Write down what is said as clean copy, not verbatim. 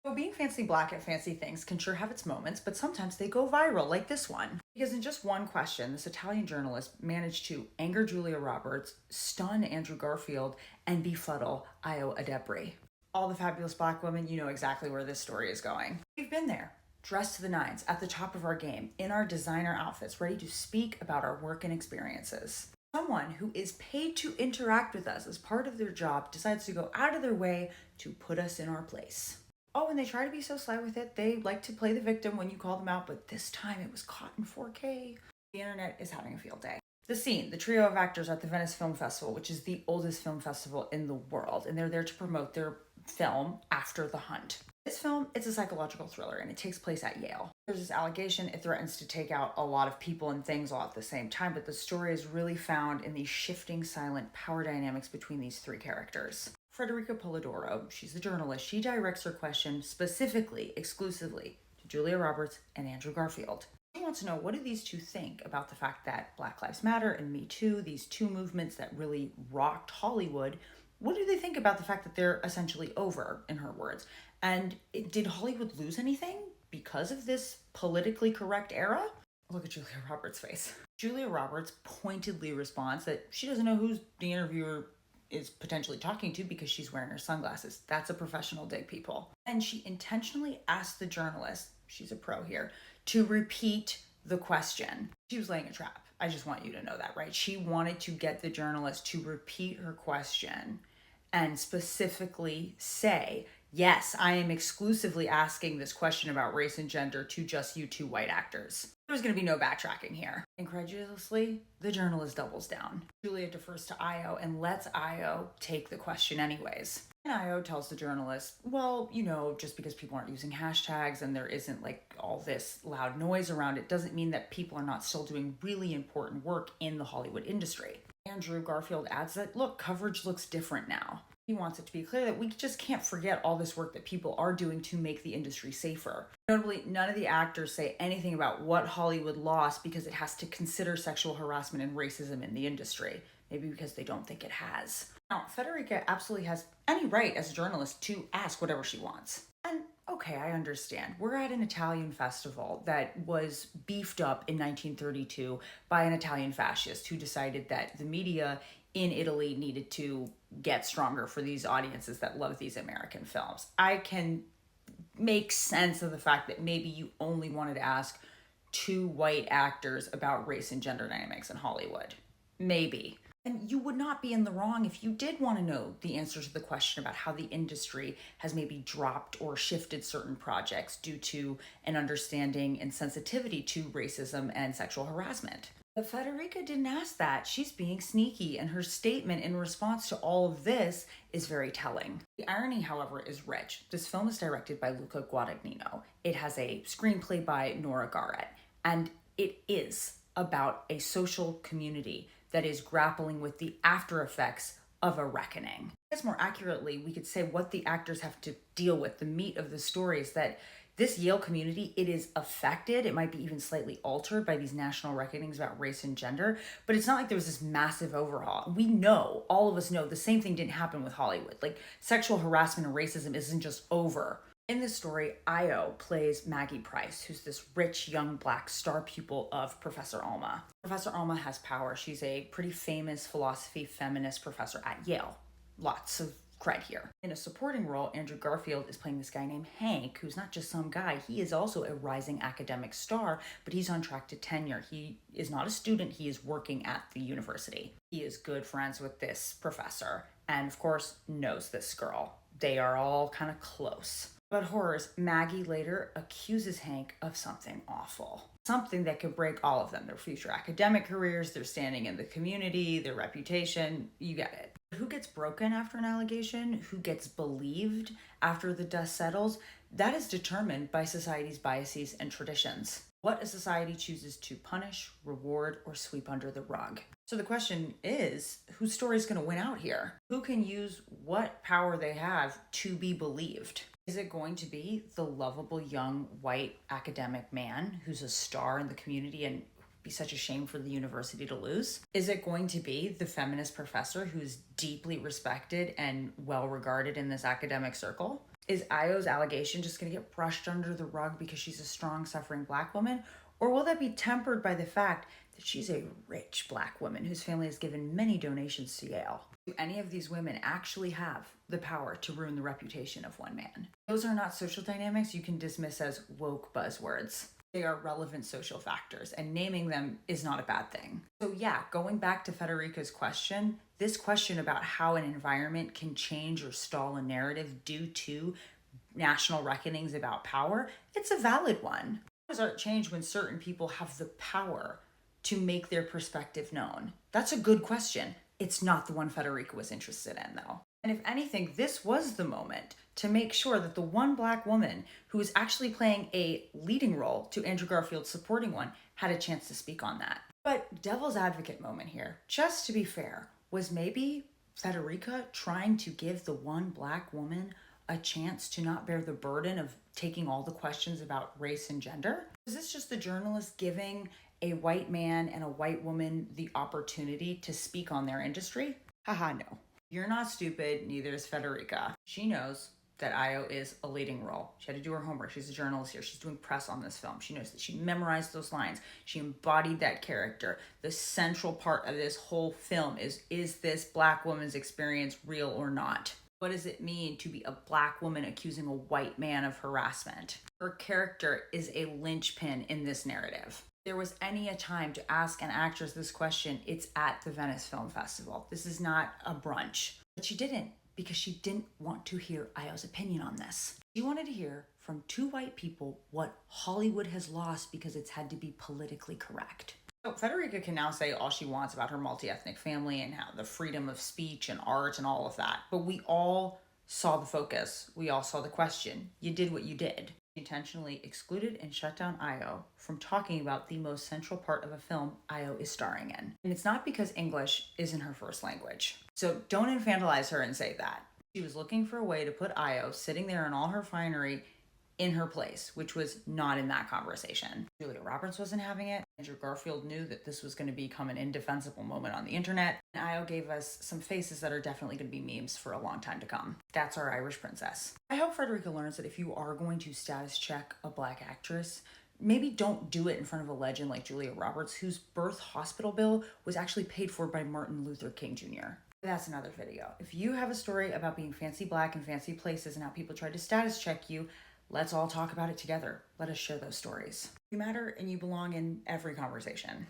So being fancy black at fancy things can sure have its moments, but sometimes they go viral, like this one. Because in just one question, this Italian journalist managed to anger Julia Roberts, stun Andrew Garfield, and befuddle Ayo Edebiri. All the fabulous black women, you know exactly where this story is going. We've been there, dressed to the nines, at the top of our game, in our designer outfits, ready to speak about our work and experiences. Someone who is paid to interact with us as part of their job decides to go out of their way to put us in our place. Oh, and they try to be so sly with it. They like to play the victim when you call them out, but this time it was caught in 4K. The internet is having a field day. The scene, the trio of actors are at the Venice Film Festival, which is the oldest film festival in the world, and they're there to promote their film, After the Hunt. This film, it's a psychological thriller, and it takes place at Yale. There's this allegation, it threatens to take out a lot of people and things all at the same time, but the story is really found in these shifting, silent power dynamics between these three characters. Federica Polidoro, she's the journalist, she directs her question specifically, exclusively, to Julia Roberts and Andrew Garfield. She wants to know, what do these two think about the fact that Black Lives Matter and Me Too, these two movements that really rocked Hollywood, what do they think about the fact that they're essentially over, in her words? And did Hollywood lose anything because of this politically correct era? Look at Julia Roberts' face. Julia Roberts pointedly responds that she doesn't know who the interviewer is potentially talking to because she's wearing her sunglasses. That's a professional dig, people. And she intentionally asked the journalist, she's a pro here, to repeat the question. She was laying a trap. I just want you to know that, right? She wanted to get the journalist to repeat her question and specifically say, yes, I am exclusively asking this question about race and gender to just you two white actors. There's going to be no backtracking here. Incredulously, the journalist doubles down. Julia defers to Ayo and lets Ayo take the question anyways. And Ayo tells the journalist, well, you know, just because people aren't using hashtags and there isn't like all this loud noise around it doesn't mean that people are not still doing really important work in the Hollywood industry. Andrew Garfield adds that, look, coverage looks different now. He wants it to be clear that we just can't forget all this work that people are doing to make the industry safer. Notably, none of the actors say anything about what Hollywood lost because it has to consider sexual harassment and racism in the industry. Maybe because they don't think it has. Now, Federica absolutely has any right as a journalist to ask whatever she wants. And okay, I understand. We're at an Italian festival that was beefed up in 1932 by an Italian fascist who decided that the media in Italy needed to get stronger for these audiences that love these American films. I can make sense of the fact that maybe you only wanted to ask two white actors about race and gender dynamics in Hollywood. Maybe. And you would not be in the wrong if you did want to know the answer to the question about how the industry has maybe dropped or shifted certain projects due to an understanding and sensitivity to racism and sexual harassment. But Federica didn't ask that. She's being sneaky, and her statement in response to all of this is very telling. The irony, however, is rich. This film is directed by Luca Guadagnino. It has a screenplay by Nora Garrett, and it is about a social community that is grappling with the after effects of a reckoning. I guess more accurately, we could say what the actors have to deal with. The meat of the story is that this Yale community, it is affected, it might be even slightly altered by these national reckonings about race and gender, but it's not like there was this massive overhaul. We know, all of us know, the same thing didn't happen with Hollywood. Like, sexual harassment and racism isn't just over. In this story, Ayo plays Maggie Price, who's this rich young black star pupil of Professor Alma. Professor Alma has power. She's a pretty famous philosophy feminist professor at Yale. Lots of cred here. In a supporting role, Andrew Garfield is playing this guy named Hank, who's not just some guy. He is also a rising academic star, but he's on track to tenure. He is not a student. He is working at the university. He is good friends with this professor and, of course, knows this girl. They are all kind of close. But horrors, Maggie later accuses Hank of something awful. Something that could break all of them. Their future academic careers, their standing in the community, their reputation, you get it. Who gets broken after an allegation? Who gets believed after the dust settles? That is determined by society's biases and traditions. What a society chooses to punish, reward, or sweep under the rug. So the question is, whose story is going to win out here? Who can use what power they have to be believed? Is it going to be the lovable young white academic man who's a star in the community and be such a shame for the university to lose? Is it going to be the feminist professor who's deeply respected and well regarded in this academic circle? Is Ayo's allegation just going to get brushed under the rug because she's a strong, suffering Black woman? Or will that be tempered by the fact that she's a rich Black woman whose family has given many donations to Yale? Do any of these women actually have the power to ruin the reputation of one man? Those are not social dynamics you can dismiss as woke buzzwords. They are relevant social factors, and naming them is not a bad thing. So yeah, going back to Federica's question, this question about how an environment can change or stall a narrative due to national reckonings about power, it's a valid one. How does art change when certain people have the power to make their perspective known? That's a good question. It's not the one Federica was interested in, though. And if anything, this was the moment to make sure that the one Black woman who was actually playing a leading role to Andrew Garfield's supporting one had a chance to speak on that. But devil's advocate moment here, just to be fair, was maybe Federica trying to give the one Black woman a chance to not bear the burden of taking all the questions about race and gender? Is this just the journalist giving a white man and a white woman the opportunity to speak on their industry? Haha, no. You're not stupid, neither is Federica. She knows that Ayo is a leading role. She had to do her homework. She's a journalist here. She's doing press on this film. She knows that she memorized those lines. She embodied that character. The central part of this whole film is this Black woman's experience real or not? What does it mean to be a Black woman accusing a white man of harassment? Her character is a linchpin in this narrative. If there was any a time to ask an actress this question, it's at the Venice Film Festival. This is not a brunch. But she didn't, because she didn't want to hear Ayo's opinion on this. She wanted to hear from two white people what Hollywood has lost because it's had to be politically correct. So Federica can now say all she wants about her multi-ethnic family and how the freedom of speech and art and all of that. But we all saw the focus. We all saw the question. You did what you did. She intentionally excluded and shut down Ayo from talking about the most central part of a film Ayo is starring in. And it's not because English isn't her first language. So don't infantilize her and say that. She was looking for a way to put Ayo sitting there in all her finery in her place, which was not in that conversation. Julia Roberts wasn't having it. Andrew Garfield knew that this was going to become an indefensible moment on the internet. And Ayo gave us some faces that are definitely going to be memes for a long time to come. That's our Irish princess. I hope Federica learns that if you are going to status check a Black actress, maybe don't do it in front of a legend like Julia Roberts, whose birth hospital bill was actually paid for by Martin Luther King Jr. That's another video. If you have a story about being fancy Black in fancy places and how people tried to status check you, let's all talk about it together. Let us share those stories. You matter and you belong in every conversation.